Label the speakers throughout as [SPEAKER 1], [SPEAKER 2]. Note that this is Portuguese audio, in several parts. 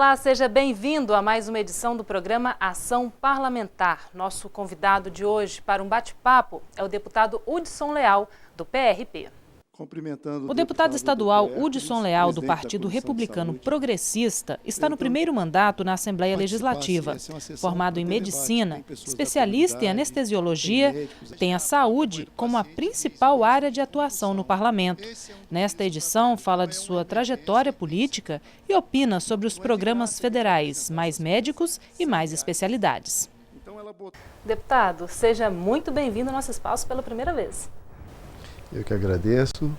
[SPEAKER 1] Olá, seja bem-vindo a mais uma edição do programa Ação Parlamentar. Nosso convidado de hoje para um bate-papo é o deputado Hudson Leal, do PRP. O deputado estadual Hudson Leal, do Partido Republicano Progressista, está no primeiro mandato na Assembleia Legislativa. Formado em medicina, especialista em anestesiologia, tem a saúde como a principal área de atuação no parlamento. Nesta edição, fala de sua trajetória política e opina sobre os programas federais Mais Médicos e Mais Especialidades. Deputado, seja muito bem-vindo ao nosso espaço pela primeira vez.
[SPEAKER 2] Eu que agradeço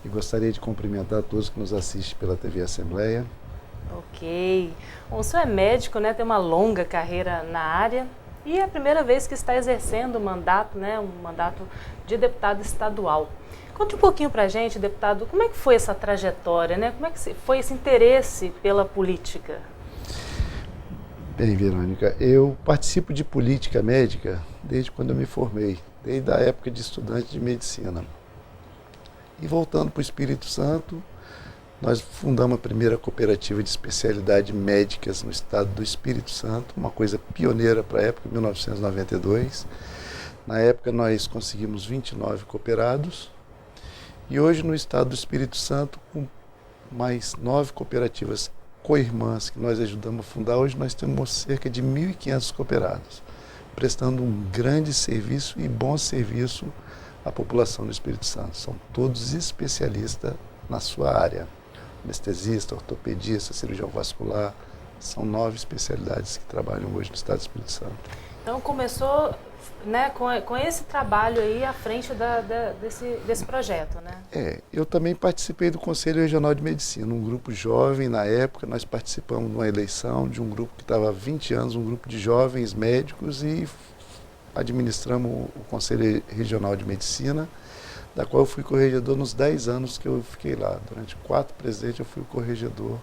[SPEAKER 2] e gostaria de cumprimentar todos que nos assistem pela TV Assembleia.
[SPEAKER 1] Ok. Bom, o senhor é médico, né? Tem uma longa carreira na área e é a primeira vez que está exercendo o mandato, né? Um mandato de deputado estadual. Conte um pouquinho pra gente, deputado, como é que foi essa trajetória, né? Como é que foi esse interesse pela política?
[SPEAKER 2] Bem, Verônica, eu participo de política médica desde quando eu me formei, desde a época de estudante de medicina. E voltando para o Espírito Santo, nós fundamos a primeira cooperativa de especialidades médicas no estado do Espírito Santo, uma coisa pioneira para a época, 1992. Na época nós conseguimos 29 cooperados e hoje no estado do Espírito Santo, com mais 9 cooperativas co-irmãs que nós ajudamos a fundar, hoje nós temos cerca de 1.500 cooperados, prestando um grande serviço e bom serviço à população do Espírito Santo. São todos especialistas na sua área. Anestesista, ortopedista, cirurgião vascular, são 9 especialidades que trabalham hoje no estado do Espírito Santo.
[SPEAKER 1] Então começou, né, com esse trabalho aí à frente desse projeto, né?
[SPEAKER 2] Eu também participei do Conselho Regional de Medicina, um grupo jovem na época. Nós participamos de uma eleição de um grupo que estava há 20 anos, um grupo de jovens médicos, e administramos o Conselho Regional de Medicina, da qual eu fui corregedor nos 10 anos que eu fiquei lá. Durante 4 presidentes eu fui o corregedor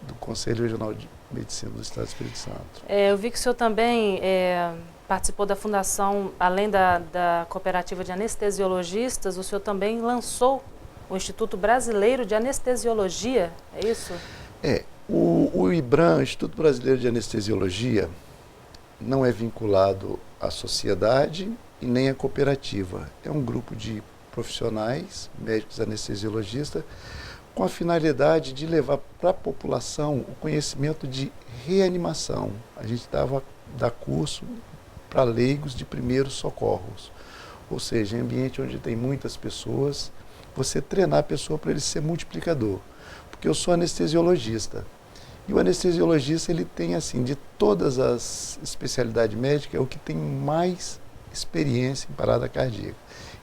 [SPEAKER 2] do Conselho Regional de Medicina do Estado do Espírito Santo.
[SPEAKER 1] Eu vi que o senhor também participou da fundação, além da cooperativa de anestesiologistas, o senhor também lançou o Instituto Brasileiro de Anestesiologia, é isso?
[SPEAKER 2] O IBRAM, Instituto Brasileiro de Anestesiologia, não é vinculado à sociedade e nem à cooperativa. É um grupo de profissionais, médicos anestesiologistas, com a finalidade de levar para a população o conhecimento de reanimação. A gente dá curso para leigos de primeiros socorros, ou seja, em ambiente onde tem muitas pessoas, você treinar a pessoa para ele ser multiplicador. Porque eu sou anestesiologista, e o anestesiologista ele tem, assim, de todas as especialidades médicas, é o que tem mais experiência em parada cardíaca.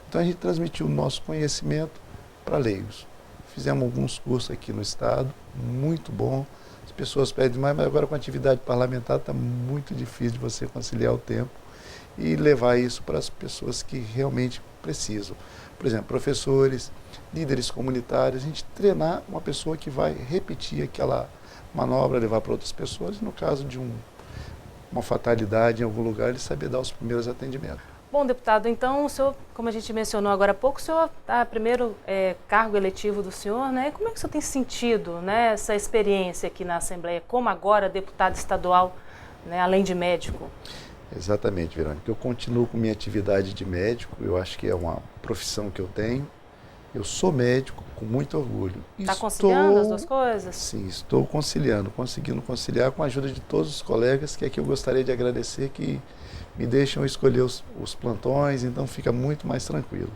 [SPEAKER 2] Então a gente transmitiu o nosso conhecimento para leigos. Fizemos alguns cursos aqui no estado, muito bom. As pessoas pedem mais, mas agora com a atividade parlamentar está muito difícil de você conciliar o tempo e levar isso para as pessoas que realmente precisam. Por exemplo, professores, líderes comunitários, a gente treinar uma pessoa que vai repetir aquela manobra, levar para outras pessoas, e no caso de uma fatalidade em algum lugar, ele saber dar os primeiros atendimentos.
[SPEAKER 1] Bom, deputado, então o senhor, como a gente mencionou agora há pouco, o senhor está primeiro cargo eletivo do senhor, né? Como é que o senhor tem sentido, né, essa experiência aqui na Assembleia, como agora deputado estadual, né, além de médico?
[SPEAKER 2] Exatamente, Verônica. Eu continuo com minha atividade de médico, eu acho que é uma profissão que eu tenho. Eu sou médico com muito orgulho.
[SPEAKER 1] Está conciliando as duas coisas?
[SPEAKER 2] Sim, estou conciliando, conseguindo conciliar com a ajuda de todos os colegas, que aqui eu gostaria de agradecer, que me deixam escolher os plantões, então fica muito mais tranquilo.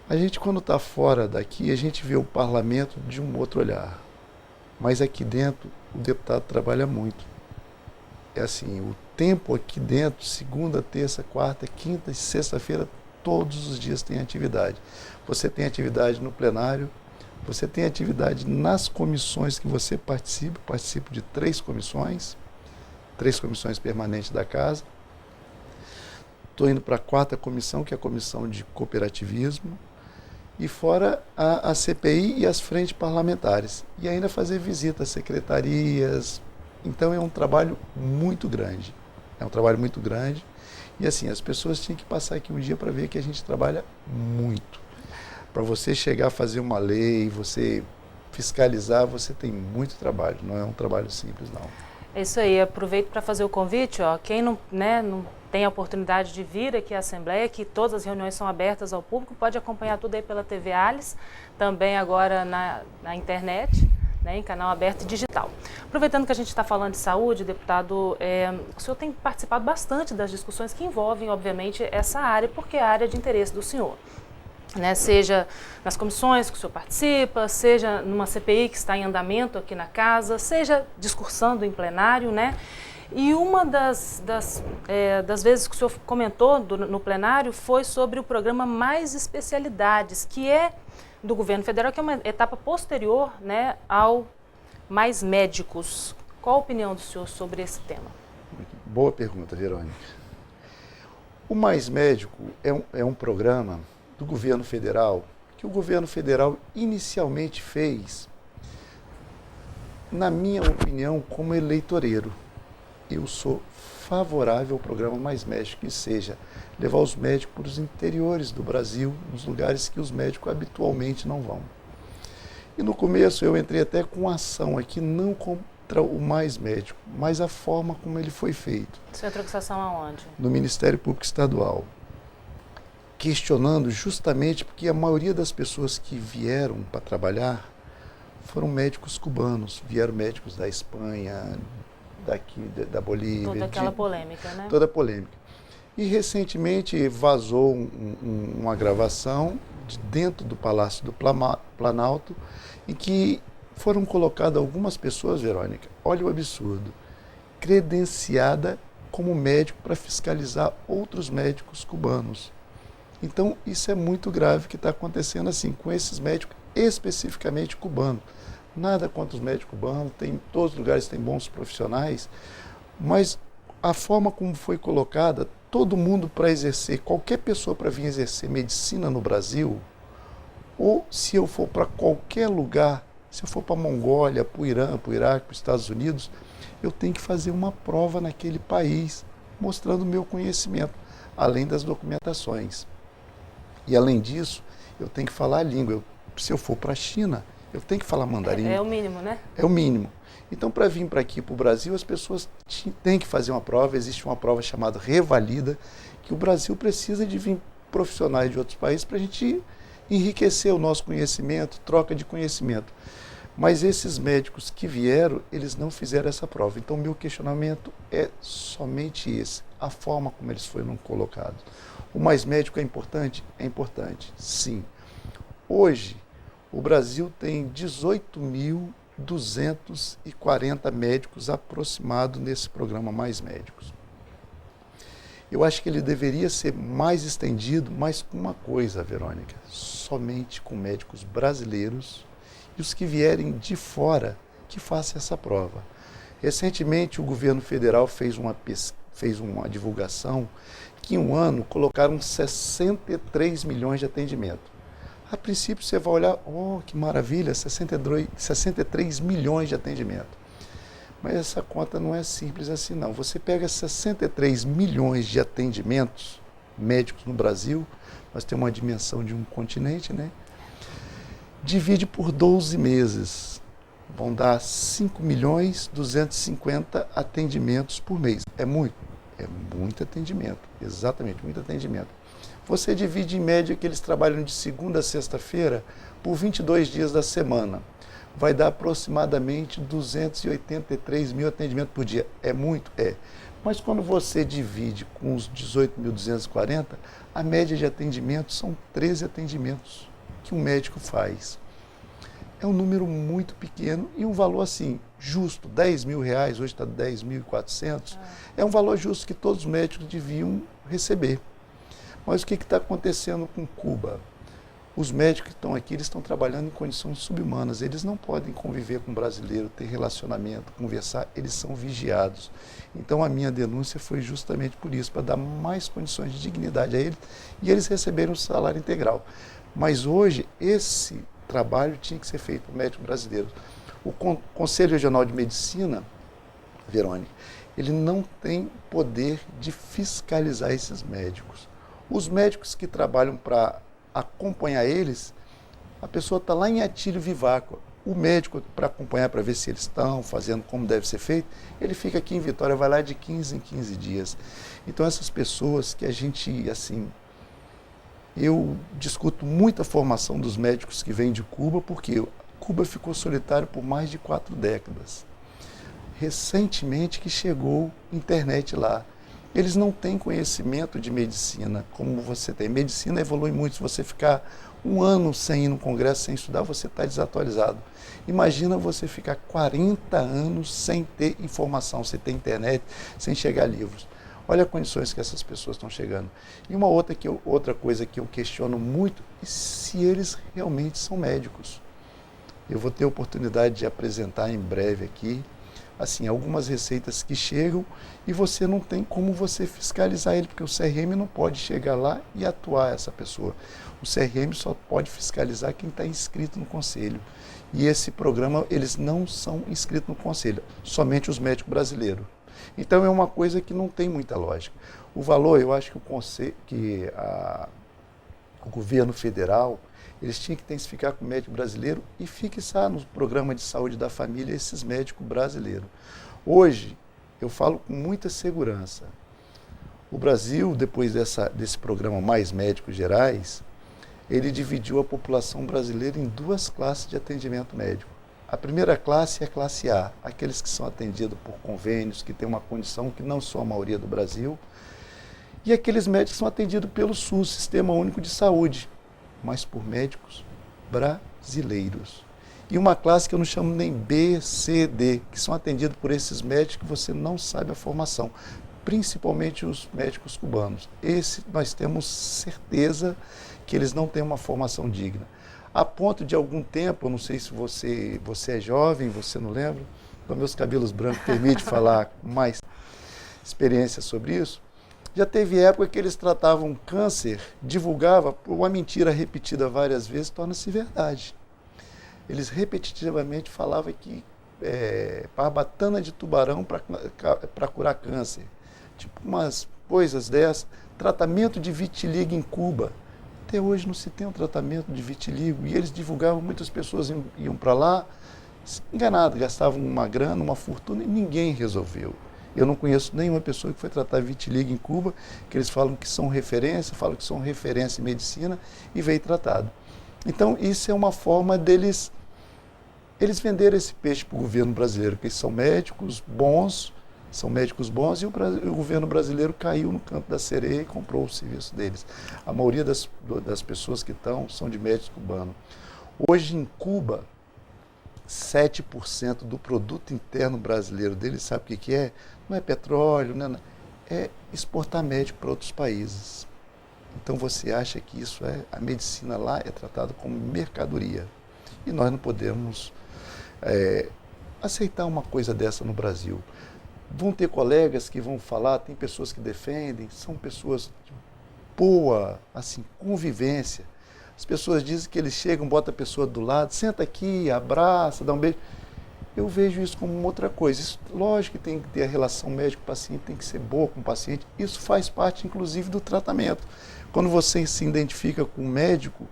[SPEAKER 2] A gente, quando está fora daqui, a gente vê o parlamento de um outro olhar, mas aqui dentro o deputado trabalha muito. É assim, o tempo aqui dentro, segunda, terça, quarta, quinta e sexta-feira, todos os dias tem atividade. Você tem atividade no plenário, você tem atividade nas comissões que você participa. Participo de 3 comissões permanentes da casa. Estou indo para a 4ª comissão, que é a comissão de cooperativismo, e fora a CPI e as frentes parlamentares. E ainda fazer visita às secretarias. Então é um trabalho muito grande. E assim, as pessoas tinham que passar aqui um dia para ver que a gente trabalha muito. Para você chegar a fazer uma lei, você fiscalizar, você tem muito trabalho, não é um trabalho simples, não.
[SPEAKER 1] É isso aí, aproveito para fazer o convite, quem não tem a oportunidade de vir aqui à Assembleia, que todas as reuniões são abertas ao público, pode acompanhar tudo aí pela TV Alice, também agora na internet, em canal aberto e digital. Aproveitando que a gente está falando de saúde, deputado, o senhor tem participado bastante das discussões que envolvem, obviamente, essa área, porque é a área de interesse do senhor. Seja nas comissões que o senhor participa, seja numa CPI que está em andamento aqui na casa, seja discursando em plenário, E uma das vezes que o senhor comentou no plenário foi sobre o programa Mais Especialidades, que é do governo federal, que é uma etapa posterior ao Mais Médicos. Qual a opinião do senhor sobre esse tema?
[SPEAKER 2] Boa pergunta, Verônica. O Mais Médico é um programa do governo federal, que o governo federal inicialmente fez, na minha opinião, como eleitoreiro. Eu sou favorável ao programa Mais Médico, que seja levar os médicos para os interiores do Brasil, nos lugares que os médicos habitualmente não vão. E no começo eu entrei até com ação aqui, não contra o Mais Médico, mas a forma como ele foi feito.
[SPEAKER 1] Você entrou com essa ação aonde?
[SPEAKER 2] No Ministério Público Estadual. Questionando justamente porque a maioria das pessoas que vieram para trabalhar foram médicos cubanos, vieram médicos da Espanha, daqui da Bolívia.
[SPEAKER 1] Toda aquela polêmica,
[SPEAKER 2] Toda a polêmica. E recentemente vazou uma gravação de dentro do Palácio do Planalto, em que foram colocadas algumas pessoas, Verônica, olha o absurdo, credenciada como médico para fiscalizar outros médicos cubanos. Então, isso é muito grave que está acontecendo assim, com esses médicos especificamente cubanos. Nada contra os médicos cubanos, em todos os lugares tem bons profissionais, mas a forma como foi colocada, todo mundo para exercer, qualquer pessoa para vir exercer medicina no Brasil, ou se eu for para qualquer lugar, se eu for para a Mongólia, para o Irã, para o Iraque, para os Estados Unidos, eu tenho que fazer uma prova naquele país, mostrando o meu conhecimento, além das documentações. E além disso, eu tenho que falar a língua. Se eu for para a China, eu tenho que falar mandarim.
[SPEAKER 1] É o mínimo, né?
[SPEAKER 2] É o mínimo. Então, para vir para aqui, para o Brasil, as pessoas têm que fazer uma prova. Existe uma prova chamada Revalida, que o Brasil precisa de vir profissionais de outros países para a gente enriquecer o nosso conhecimento, troca de conhecimento. Mas esses médicos que vieram, eles não fizeram essa prova. Então, meu questionamento é somente esse, a forma como eles foram colocados. O Mais Médico é importante? É importante, sim. Hoje, o Brasil tem 18.240 médicos aproximados nesse programa Mais Médicos. Eu acho que ele deveria ser mais estendido, mas com uma coisa, Verônica, somente com médicos brasileiros e os que vierem de fora que façam essa prova. Recentemente, o governo federal fez uma divulgação que em um ano colocaram 63 milhões de atendimento. A princípio você vai olhar, que maravilha, 63 milhões de atendimento. Mas essa conta não é simples assim não. Você pega 63 milhões de atendimentos médicos no Brasil, nós temos uma dimensão de um continente, divide por 12 meses. Vão dar 5.250.000 atendimentos por mês. É muito? É muito atendimento, exatamente, muito atendimento. Você divide em média que eles trabalham de segunda a sexta-feira por 22 dias da semana. Vai dar aproximadamente 283 mil atendimentos por dia. É muito? É. Mas quando você divide com os 18.240, a média de atendimentos são 13 atendimentos que um médico faz. É um número muito pequeno e um valor assim, justo, R$10.000, hoje está 10.400, é um valor justo que todos os médicos deviam receber. Mas o que está acontecendo com Cuba? Os médicos que estão aqui, eles estão trabalhando em condições subhumanas, eles não podem conviver com o brasileiro, ter relacionamento, conversar, eles são vigiados. Então a minha denúncia foi justamente por isso, para dar mais condições de dignidade a eles e eles receberem o salário integral. Mas hoje, esse trabalho tinha que ser feito por médicos brasileiros. O Conselho Regional de Medicina, Verônica, ele não tem poder de fiscalizar esses médicos. Os médicos que trabalham para acompanhar eles, a pessoa está lá em Atílio Viváqua. O médico, para acompanhar, para ver se eles estão fazendo como deve ser feito, ele fica aqui em Vitória, vai lá de 15 em 15 dias. Então, essas pessoas que a gente, assim, eu discuto muita formação dos médicos que vêm de Cuba, porque Cuba ficou solitário por mais de 4 décadas. Recentemente que chegou internet lá. Eles não têm conhecimento de medicina como você tem. Medicina evolui muito. Se você ficar um ano sem ir no congresso, sem estudar, você está desatualizado. Imagina você ficar 40 anos sem ter informação, sem ter internet, sem chegar a livros. Olha as condições que essas pessoas estão chegando. E uma outra coisa que eu questiono muito é se eles realmente são médicos. Eu vou ter a oportunidade de apresentar em breve aqui, assim, algumas receitas que chegam e você não tem como você fiscalizar ele, porque o CRM não pode chegar lá e atuar essa pessoa. O CRM só pode fiscalizar quem está inscrito no conselho. E esse programa, eles não são inscritos no conselho, somente os médicos brasileiros. Então é uma coisa que não tem muita lógica. O valor, eu acho que o governo federal, eles tinham que intensificar com o médico brasileiro e fixar no programa de saúde da família esses médicos brasileiros. Hoje, eu falo com muita segurança, o Brasil, depois desse programa Mais Médicos Gerais, ele dividiu a população brasileira em 2 classes de atendimento médico. A primeira classe é a classe A, aqueles que são atendidos por convênios, que têm uma condição que não são a maioria do Brasil, e aqueles médicos que são atendidos pelo SUS, Sistema Único de Saúde, mas por médicos brasileiros. E uma classe que eu não chamo nem B, C, D, que são atendidos por esses médicos que você não sabe a formação, principalmente os médicos cubanos. Esse nós temos certeza que eles não têm uma formação digna. A ponto de algum tempo, eu não sei se você é jovem, você não lembra, então meus cabelos brancos permitem falar com mais experiência sobre isso. Já teve época que eles tratavam câncer, divulgava, uma mentira repetida várias vezes torna-se verdade. Eles repetitivamente falavam que barbatana de tubarão para curar câncer. Tipo umas coisas dessas. Tratamento de vitiligo em Cuba. Até hoje não se tem um tratamento de vitiligo. E eles divulgavam, muitas pessoas iam para lá, enganadas, gastavam uma grana, uma fortuna e ninguém resolveu. Eu não conheço nenhuma pessoa que foi tratar vitiligo em Cuba, que eles falam que são referência em medicina e veio tratado. Então, isso é uma forma deles venderem esse peixe para o governo brasileiro, porque eles são médicos bons e o governo brasileiro caiu no canto da sereia e comprou o serviço deles. A maioria das pessoas que estão são de médicos cubanos. Hoje, em Cuba, 7% do produto interno brasileiro deles, sabe o que é? Não é petróleo, é exportar médico para outros países. Então você acha que isso a medicina lá é tratada como mercadoria. E nós não podemos aceitar uma coisa dessa no Brasil. Vão ter colegas que vão falar, tem pessoas que defendem, são pessoas de boa, assim, convivência. As pessoas dizem que eles chegam, botam a pessoa do lado, senta aqui, abraça, dá um beijo. Eu vejo isso como outra coisa. Isso, lógico que tem que ter a relação médico-paciente, tem que ser boa com o paciente. Isso faz parte, inclusive, do tratamento. Quando você se identifica com o médico,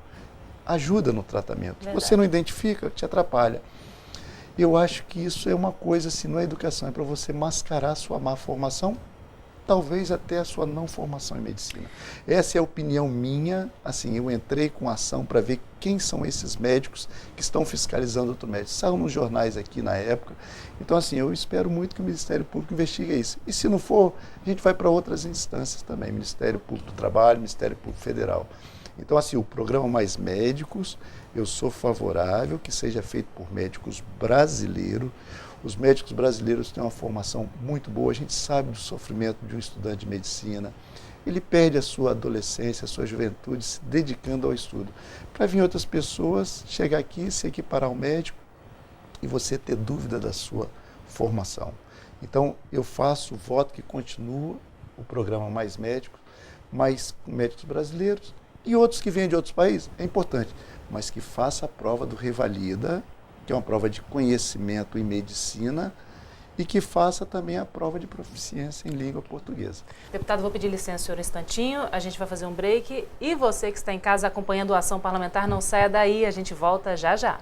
[SPEAKER 2] ajuda no tratamento. Se você não identifica, te atrapalha. Eu acho que isso é uma coisa, assim, não é educação, é para você mascarar a sua má formação, talvez até a sua não formação em medicina. Essa é a opinião minha, assim, eu entrei com ação para ver quem são esses médicos que estão fiscalizando outro médico. Saiu nos jornais aqui na época, então assim, eu espero muito que o Ministério Público investigue isso. E se não for, a gente vai para outras instâncias também, Ministério Público do Trabalho, Ministério Público Federal. Então assim, o programa Mais Médicos, eu sou favorável que seja feito por médicos brasileiros. Os médicos brasileiros têm uma formação muito boa, a gente sabe do sofrimento de um estudante de medicina. Ele perde a sua adolescência, a sua juventude se dedicando ao estudo. Para vir outras pessoas, chegar aqui, se equiparar ao médico e você ter dúvida da sua formação. Então, eu faço o voto que continua o programa Mais Médicos, mas com médicos brasileiros e outros que vêm de outros países, é importante, mas que faça a prova do Revalida, que é uma prova de conhecimento em medicina, e que faça também a prova de proficiência em língua portuguesa.
[SPEAKER 1] Deputado, vou pedir licença, senhor, um instantinho, a gente vai fazer um break, e você que está em casa acompanhando a ação parlamentar, não saia daí, a gente volta já já.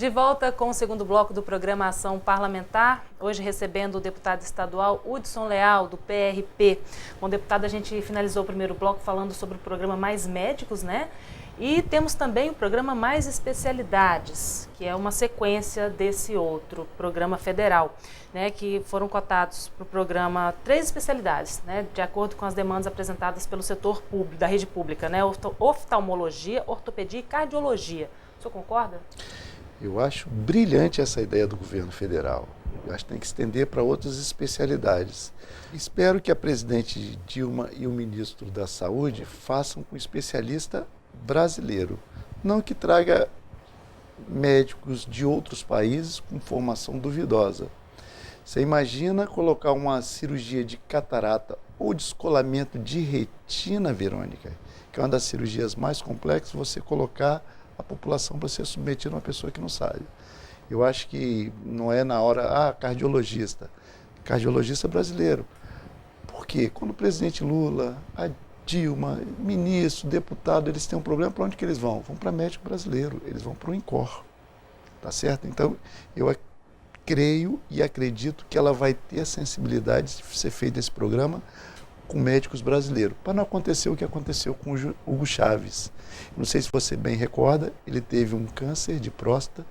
[SPEAKER 1] De volta com o segundo bloco do programa Ação Parlamentar, hoje recebendo o deputado estadual Hudson Leal, do PRP. Bom, deputado, a gente finalizou o primeiro bloco falando sobre o programa Mais Médicos, né? E temos também o programa Mais Especialidades, que é uma sequência desse outro programa federal, né? Que foram cotados para o programa 3 especialidades, né? De acordo com as demandas apresentadas pelo setor público, da rede pública, né? Oftalmologia, ortopedia e cardiologia. O senhor concorda?
[SPEAKER 2] Eu acho brilhante essa ideia do governo federal. Eu acho que tem que estender para outras especialidades. Espero que a presidente Dilma e o ministro da Saúde façam com especialista brasileiro, não que traga médicos de outros países com formação duvidosa. Você imagina colocar uma cirurgia de catarata ou descolamento de retina, Verônica, que é uma das cirurgias mais complexas, você colocar a população para ser submetida a uma pessoa que não sabe. Eu acho que não é na hora, cardiologista brasileiro. Por quê? Quando o presidente Lula, a Dilma, ministro, deputado, eles têm um problema, para onde que eles vão? Vão para médico brasileiro, eles vão para o INCOR, tá certo? Então, eu creio e acredito que ela vai ter a sensibilidade de ser feito esse programa com médicos brasileiros, para não acontecer o que aconteceu com o Hugo Chávez. Não sei se você bem recorda, ele teve um câncer de próstata,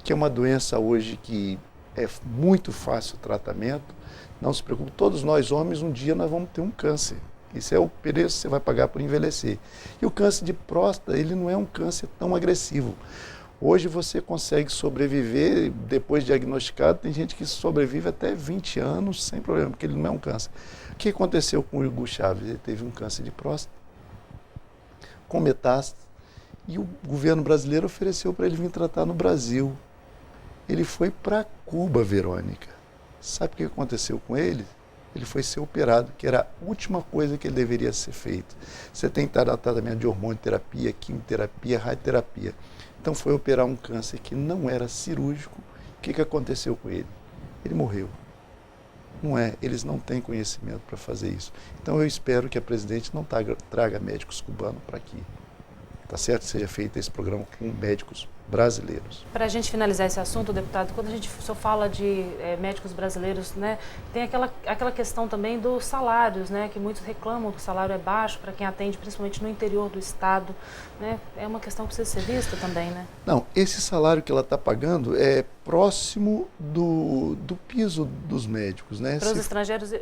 [SPEAKER 2] que é uma doença hoje que é muito fácil o tratamento. Não se preocupe, todos nós homens, um dia nós vamos ter um câncer. Isso é o preço que você vai pagar por envelhecer. E o câncer de próstata, ele não é um câncer tão agressivo. Hoje você consegue sobreviver, depois de diagnosticado, tem gente que sobrevive até 20 anos sem problema, porque ele não é um câncer. O que aconteceu com o Hugo Chávez? Ele teve um câncer de próstata, com metástase, e o governo brasileiro ofereceu para ele vir tratar no Brasil. Ele foi para Cuba, Verônica. Sabe o que aconteceu com ele? Ele foi ser operado, que era a última coisa que ele deveria ser feito. Você tem tratamento de hormonioterapia, quimioterapia, radioterapia. Então foi operar um câncer que não era cirúrgico. O que aconteceu com ele? Ele morreu. Não é, eles não têm conhecimento para fazer isso. Então eu espero que a presidente não traga médicos cubanos para aqui. Tá certo? Que seja feito esse programa com médicos brasileiros.
[SPEAKER 1] Para a gente finalizar esse assunto, deputado, quando a gente só fala de médicos brasileiros, né, tem aquela questão também dos salários, né, que muitos reclamam que o salário é baixo para quem atende, principalmente no interior do estado, né, é uma questão que precisa ser vista também, né?
[SPEAKER 2] Não, esse salário que ela está pagando é próximo do piso dos médicos, né?
[SPEAKER 1] Para os estrangeiros é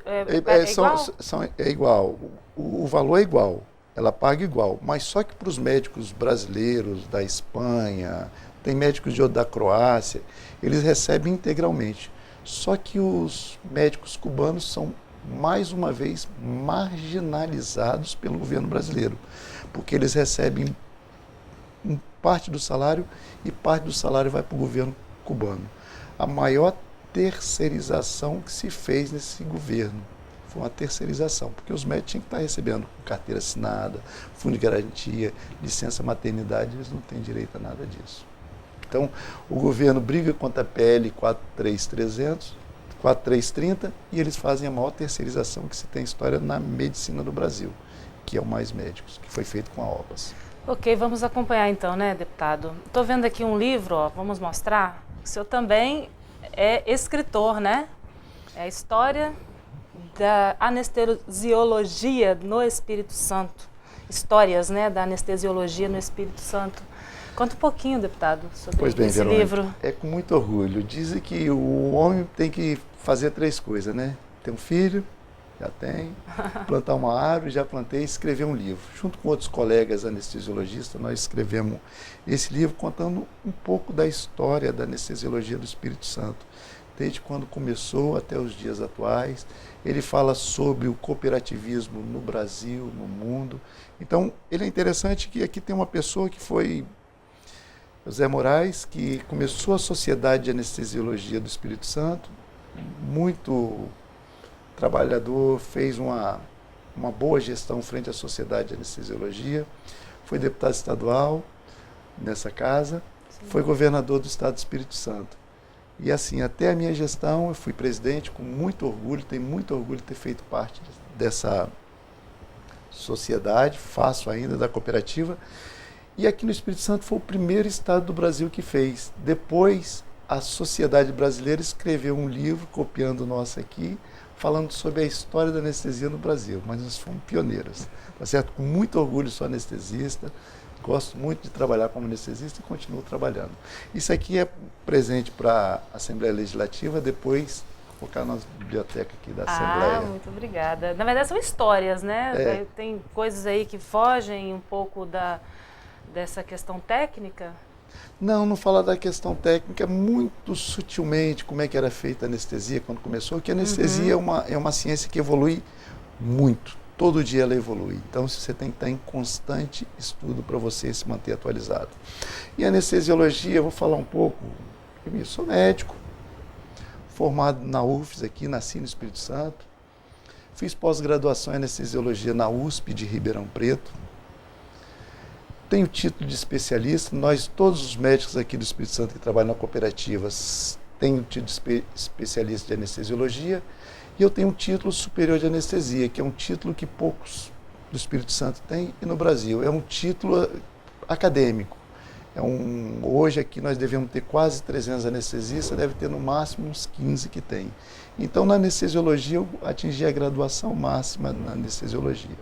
[SPEAKER 1] igual?
[SPEAKER 2] É igual, o valor é igual. Ela paga igual, mas só que para os médicos brasileiros, da Espanha, tem médicos da Croácia, eles recebem integralmente. Só que os médicos cubanos são, mais uma vez, marginalizados pelo governo brasileiro, porque eles recebem parte do salário e parte do salário vai para o governo cubano. A maior terceirização que se fez nesse governo. Foi uma terceirização, porque os médicos tinham que estar recebendo carteira assinada, fundo de garantia, licença maternidade, eles não têm direito a nada disso. Então, o governo briga contra a PL 4330 e eles fazem a maior terceirização que se tem história na medicina do Brasil, que é o Mais Médicos, que foi feito com a OPAS.
[SPEAKER 1] Ok, vamos acompanhar então, né, deputado? Estou vendo aqui um livro, ó, vamos mostrar. O senhor também é escritor, né? É a história da anestesiologia no Espírito Santo. Histórias, né, da anestesiologia no Espírito Santo. Conta um pouquinho, deputado, sobre esse
[SPEAKER 2] Verônica,
[SPEAKER 1] livro.
[SPEAKER 2] É com muito orgulho. Dizem que o homem tem que fazer 3 coisas, né? Ter um filho, já tem, plantar uma árvore, já plantei, e escrever um livro. Junto com outros colegas anestesiologistas, nós escrevemos esse livro contando um pouco da história da anestesiologia do Espírito Santo, desde quando começou até os dias atuais. Ele fala sobre o cooperativismo no Brasil, no mundo. Então, ele é interessante que aqui tem uma pessoa que foi José Moraes, que começou a Sociedade de Anestesiologia do Espírito Santo, muito trabalhador, fez uma boa gestão frente à Sociedade de Anestesiologia, foi deputado estadual nessa casa, foi governador do Estado do Espírito Santo. E assim, até a minha gestão, eu fui presidente com muito orgulho, tenho muito orgulho de ter feito parte dessa sociedade, faço ainda da cooperativa. E aqui no Espírito Santo foi o primeiro estado do Brasil que fez. Depois, a Sociedade Brasileira escreveu um livro, copiando o nosso aqui, falando sobre a história da anestesia no Brasil. Mas nós fomos pioneiros, tá certo? Com muito orgulho, sou anestesista, gosto muito de trabalhar como anestesista e continuo trabalhando. Isso aqui é presente para a Assembleia Legislativa, depois focar na biblioteca aqui da Assembleia.
[SPEAKER 1] Muito obrigada. Na verdade são histórias, né? Tem coisas aí que fogem um pouco dessa questão técnica?
[SPEAKER 2] Não fala da questão técnica, muito sutilmente como é que era feita a anestesia quando começou, que a anestesia é uma ciência que evolui muito, todo dia ela evolui, então você tem que estar em constante estudo para você se manter atualizado. E a anestesiologia, eu vou falar um pouco, eu sou médico, formado na UFES aqui, nasci no Espírito Santo, fiz pós-graduação em anestesiologia na USP de Ribeirão Preto, tenho título de especialista, todos os médicos aqui do Espírito Santo que trabalham na cooperativa têm o título de especialista de anestesiologia e eu tenho um título superior de anestesia, que é um título que poucos do Espírito Santo têm e no Brasil. É um título acadêmico. Hoje aqui nós devemos ter quase 300 anestesistas, deve ter no máximo uns 15 que tem. Então na anestesiologia eu atingi a graduação máxima na anestesiologia.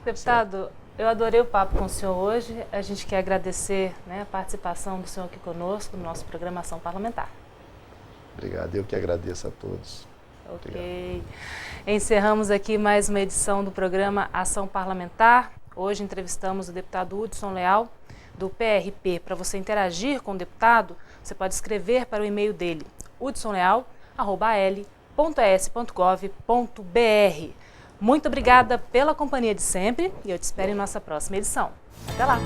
[SPEAKER 1] Deputado, certo? Eu adorei o papo com o senhor hoje. A gente quer agradecer, né, a participação do senhor aqui conosco no nosso programa Ação Parlamentar.
[SPEAKER 2] Obrigado, eu que agradeço a todos.
[SPEAKER 1] Ok.
[SPEAKER 2] Obrigado.
[SPEAKER 1] Encerramos aqui mais uma edição do programa Ação Parlamentar. Hoje entrevistamos o deputado Hudson Leal, do PRP. Para você interagir com o deputado, você pode escrever para o e-mail dele, hudsonleal@al.es.gov.br. Muito obrigada pela companhia de sempre e eu te espero em nossa próxima edição. Até lá!